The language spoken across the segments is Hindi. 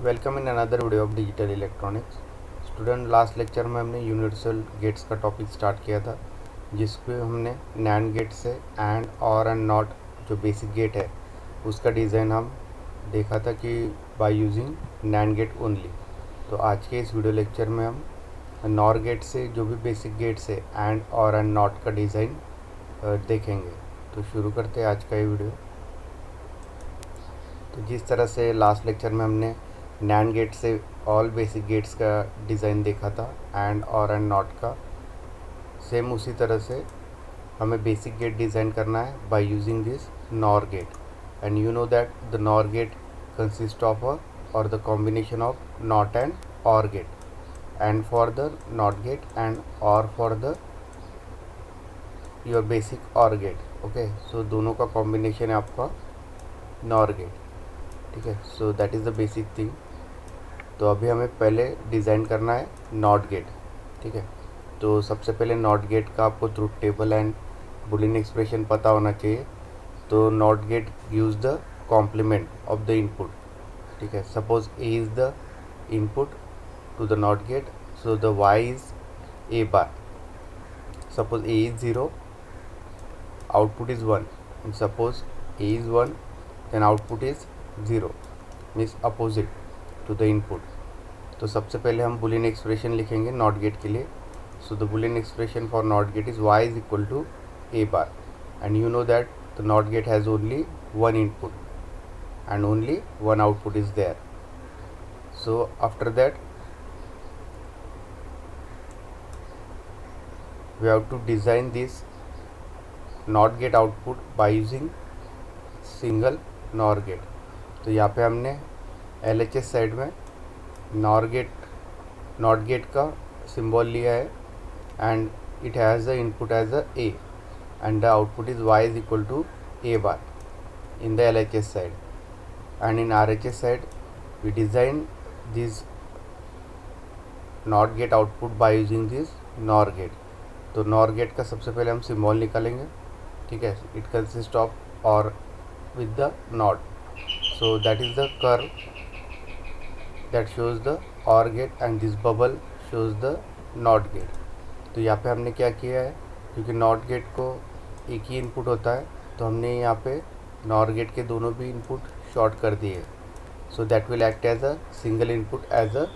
Welcome in another video of digital electronics. Student, last lecture में हमने यूनिवर्सल गेट्स का टॉपिक स्टार्ट किया था, जिसपे हमने नैंड गेट से एंड और एंड नॉट जो बेसिक गेट है उसका डिज़ाइन हम देखा था कि by using NAND gate only. तो आज के इस वीडियो लेक्चर में हम नॉर गेट से जो भी बेसिक गेट्स है एंड और एंड नॉट का डिज़ाइन देखेंगे। तो शुरू करते हैं आज का ये वीडियो। तो जिस तरह से लास्ट लेक्चर में हमने नैंड गेट से ऑल बेसिक गेट्स का डिज़ाइन देखा था एंड और एंड नॉट का, सेम उसी तरह से हमें बेसिक गेट डिज़ाइन करना है by using this NOR gate. And you know that the NOR gate consist of a OR the combination of NOT and OR gate, and for the not gate and OR for the your basic OR gate. Okay, so दोनों का कॉम्बिनेशन है आपका नॉर गेट। ठीक है, so that is the basic thing. तो अभी हमें पहले डिज़ाइन करना है नॉट गेट। ठीक है, तो सबसे पहले नॉट गेट का आपको truth table and Boolean expression पता होना चाहिए। तो not gate gives the complement of the input. ठीक है, suppose A is the input to the not gate, so the Y is A bar. Suppose A is 0, output is 1, and suppose a is 1, then output is 0, means opposite to the input। तो सबसे पहले हम बुलियन एक्सप्रेशन लिखेंगे नॉट गेट के लिए। So the Boolean expression for not gate is y is equal to a bar, and you know that the not gate has only one input and only one output is there। So after that we have to design this not gate output by using single NOR gate. तो यहाँ पे हमने LHS साइड में नॉट गेट का सिंबल लिया है, and it has the input as a a and the output is y is equal to a bar in the LHS side. And in RHS side we design this not gate output by using this NOR gate. तो नॉर गेट का सबसे पहले हम सिंबल निकालेंगे। ठीक है, it consist of OR with the NOT, so that is the curve that shows the OR gate and this bubble shows the not gate. तो यहाँ पे हमने क्या किया है, क्योंकि नॉट गेट को एक ही इनपुट होता है, तो हमने यहाँ पे नॉर गेट के दोनों भी इनपुट शॉर्ट कर दिए। So that will act as a single input as a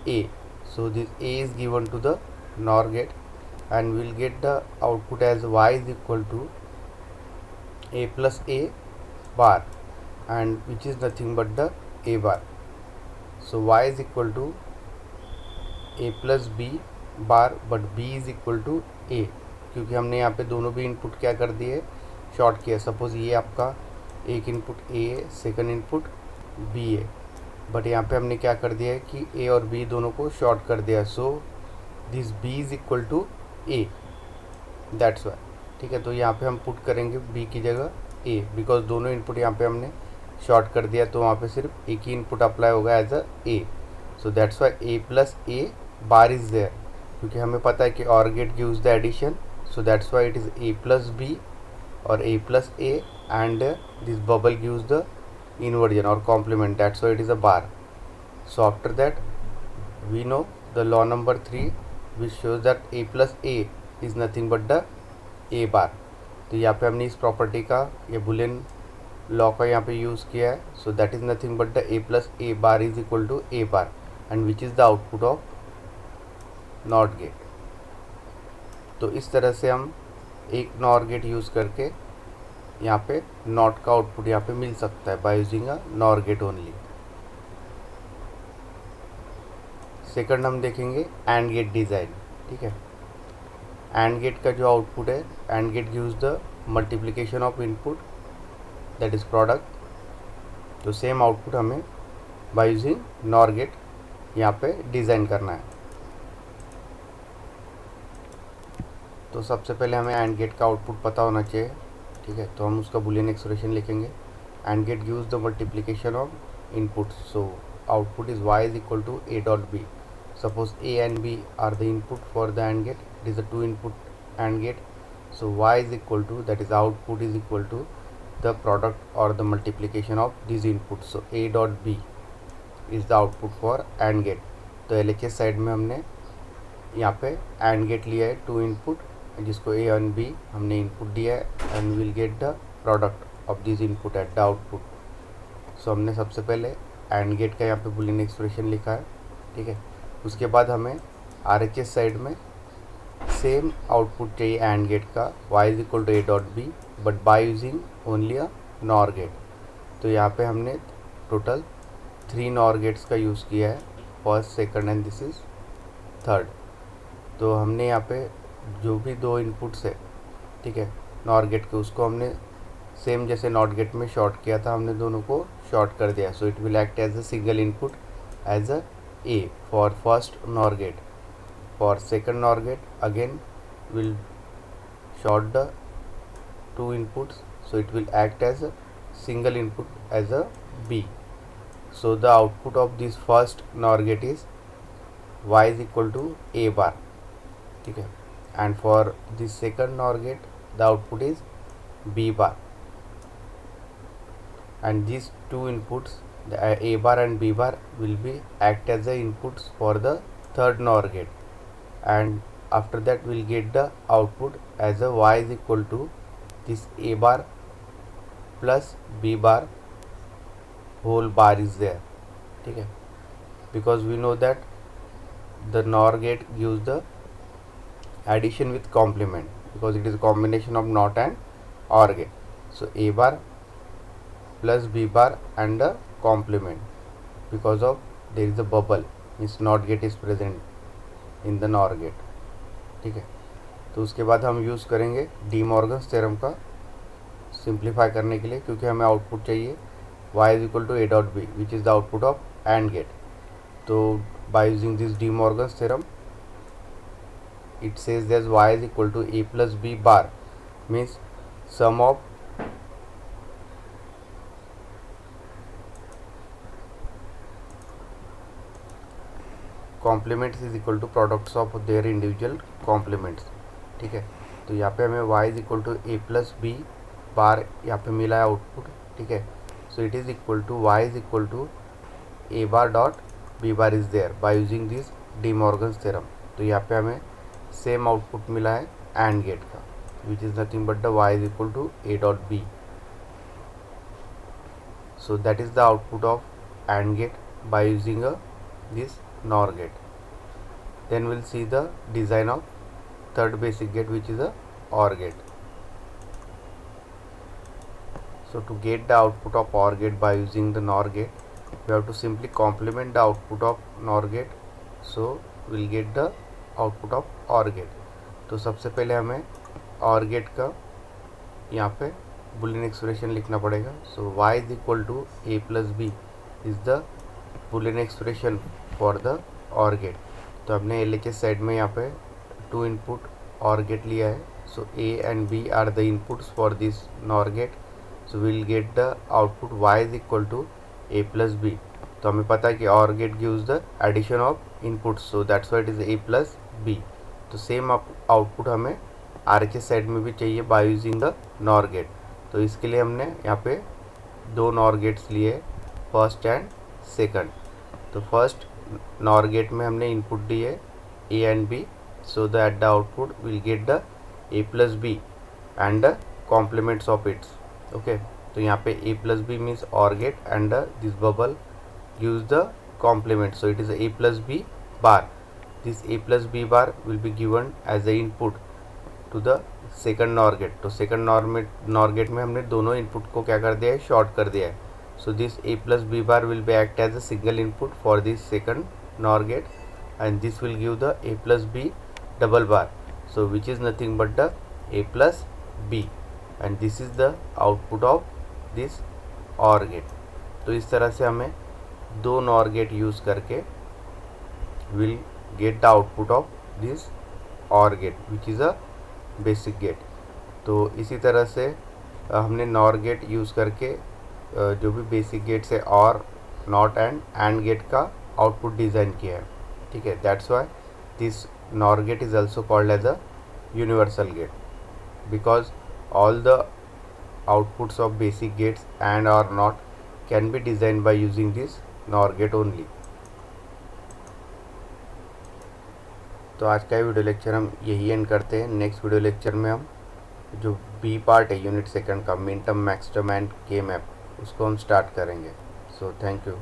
a. So this a is given to the NOR gate and we'll get the output as y is equal to a plus a bar, and which is nothing but the a bar। so y is equal to a plus b bar, but b is equal to a, क्योंकि हमने यहाँ पे दोनों भी इनपुट क्या कर दिए, शॉर्ट किया। सपोज ये आपका एक इनपुट a है, सेकंड इनपुट b है, बट यहाँ पे हमने क्या कर दिया है कि a और b दोनों को शॉर्ट कर दिया। So this b is equal to a, that's y. ठीक है, तो यहाँ पे हम पुट करेंगे b की जगह a, बिकॉज दोनों इनपुट यहाँ पे हमने शॉर्ट कर दिया, तो वहाँ पे सिर्फ एक ही इनपुट अप्लाई होगा as a a। So that's why a plus a bar is there, क्योंकि हमें पता है कि OR gate gives the addition. So that's why it is a plus b or a plus a, and this bubble gives the inversion or complement, that's why it is a bar. So after that we know the law number 3 which shows that a plus a is nothing but the a bar। तो यहाँ पे हमने इस प्रॉपर्टी का, ये बुलियन लॉ का यहाँ पे यूज़ किया है। So that is nothing but the a plus a bar is equal to a bar, and which is the output of not gate. तो इस तरह से हम एक नॉर गेट यूज़ करके यहाँ पे नॉट का आउटपुट यहाँ पे मिल सकता है by using a NOR gate only. Second हम देखेंगे एंड गेट डिज़ाइन। ठीक है, एंड गेट का जो आउटपुट है, AND gate gives the multiplication of input that is product. तो सेम आउटपुट हमें बाय यूजिंग नॉर गेट यहाँ पे डिज़ाइन करना है। तो सबसे पहले हमें एंड गेट का आउटपुट पता होना चाहिए। ठीक है, तो हम उसका बुलियन एक्सप्रेशन लिखेंगे। AND gate gives the multiplication of input, so output is y is equal to a dot b। Suppose a and b are the input for the AND gate, it is a two input AND gate, so y is equal to, that is output is equal to the product or the multiplication of these inputs, so a dot b, is the output for AND gate. तो LHS साइड में हमने यहाँ पे एंड गेट लिया है 2 इनपुट, जिसको A और B हमने इनपुट दिया है and will get the product of this input at the output. So हमने सबसे पहले एंड गेट का यहाँ पे बुलियन एक्सप्रेशन लिखा है, ठीक है। उसके बाद हमें RHS साइड में सेम आउटपुट चाहिए एंड गेट का, y is equal to A dot B, but by using only a NOR gate. तो यहाँ पे हमने टोटल 3 नॉर गेट्स का यूज़ किया है, first, second and this is third. तो हमने यहाँ पे जो भी 2 इनपुट्स है, ठीक है, नॉर गेट के, उसको हमने सेम जैसे नॉट गेट में शॉर्ट किया था, हमने दोनों को शॉर्ट कर दिया। So it will act as a single input as a A for first NOR gate. For second NOR gate again will short the 2 inputs, so it will act as a single input as a B. So the output of this first NOR gate is y is equal to A bar, ठीक है, and for this second NOR gate the output is B bar, and these 2 inputs, the A bar and B bar, will be act as the inputs for the third NOR gate, and after that we'll get the output as a y is equal to this A bar plus B bar whole bar is there, ठीक है, because we know that the NOR gate gives the addition with complement, because it is a combination of NOT and OR gate. So A bar plus B bar and the complement, because of there is a bubble, means NOT gate is present in the NOR gate, ठीक है। तो उसके बाद हम यूज़ करेंगे डी मॉर्गन्स थ्योरम का सिंप्लीफाई करने के लिए, क्योंकि हमें आउटपुट चाहिए y is equal to A dot B which is the output of and gate. तो by using this De Morgan's theorem it says that y is equal to A plus B bar, means sum of complements is equal to products of their individual complements, ठीक है। तो यहाँ पे हमें y is equal to A plus B bar यहाँ पे मिला है आउटपुट, ठीक है। So it is equal to y is equal to A bar dot B bar is there by using this De Morgan's theorem. तो यहाँ पे हमें सेम आउटपुट मिला है एंड गेट का, which is nothing but the y is equal to A dot B। So that is the output of and gate by using this NOR gate. Then we'll see the design of third basic gate, which is a OR gate. So to get the output of OR gate by using the NOR gate, we have to simply complement the output of NOR gate, so we'll get the output of OR gate. तो सबसे पहले हमें OR gate का यहाँ पे बुलियन एक्सप्रेशन लिखना पड़ेगा। So y is equal to A plus B is the Boolean expression for the OR gate. तो हमने LHS साइड में यहाँ पे 2 इनपुट OR गेट लिया है। So A and B are the inputs for this NOR gate. So will get the output y is equal to A plus B। तो हमें पता है कि OR gate gives the addition of inputs, so that's why it is A plus B। तो सेम आउटपुट हमें RHS साइड में भी चाहिए by using the NOR gate. तो इसके लिए हमने यहाँ पे 2 NOR गेट्स लिए, फर्स्ट एंड सेकंड। तो फर्स्ट NOR गेट में हमने इनपुट दिए A and B, so that the output will get the A plus B and the complements of its, okay. तो यहाँ पे A plus B means OR gate and this bubble gives the complement, so it is A plus B bar. This A plus B bar will be given as a input to the second NOR gate. तो सेकंड NOR गेट में हमने दोनों इनपुट को क्या कर दिया है, शॉर्ट कर दिया है। So this A plus B bar will be act as a single input for this second NOR gate, and this will give the A plus B double bar, so which is nothing but the A plus B, and this is the output of this OR gate. तो इस तरह से हमें 2 NOR gate यूज़ करके will get the output of this OR gate, which is a basic gate. तो इसी तरह से हमने NOR gate यूज़ करके जो भी बेसिक गेट्स है OR NOT and AND gate का आउटपुट डिज़ाइन किया है, ठीक है। That's why this NOR gate is also called as a universal gate, because all the outputs of basic gates and OR NOT can be design by using this NOR gate only. तो आज का वीडियो लेक्चर हम यही एंड करते हैं। नेक्स्ट वीडियो लेक्चर में हम जो बी पार्ट है यूनिट सेकंड का min term, max term and के मैप, उसको हम स्टार्ट करेंगे। So thank you.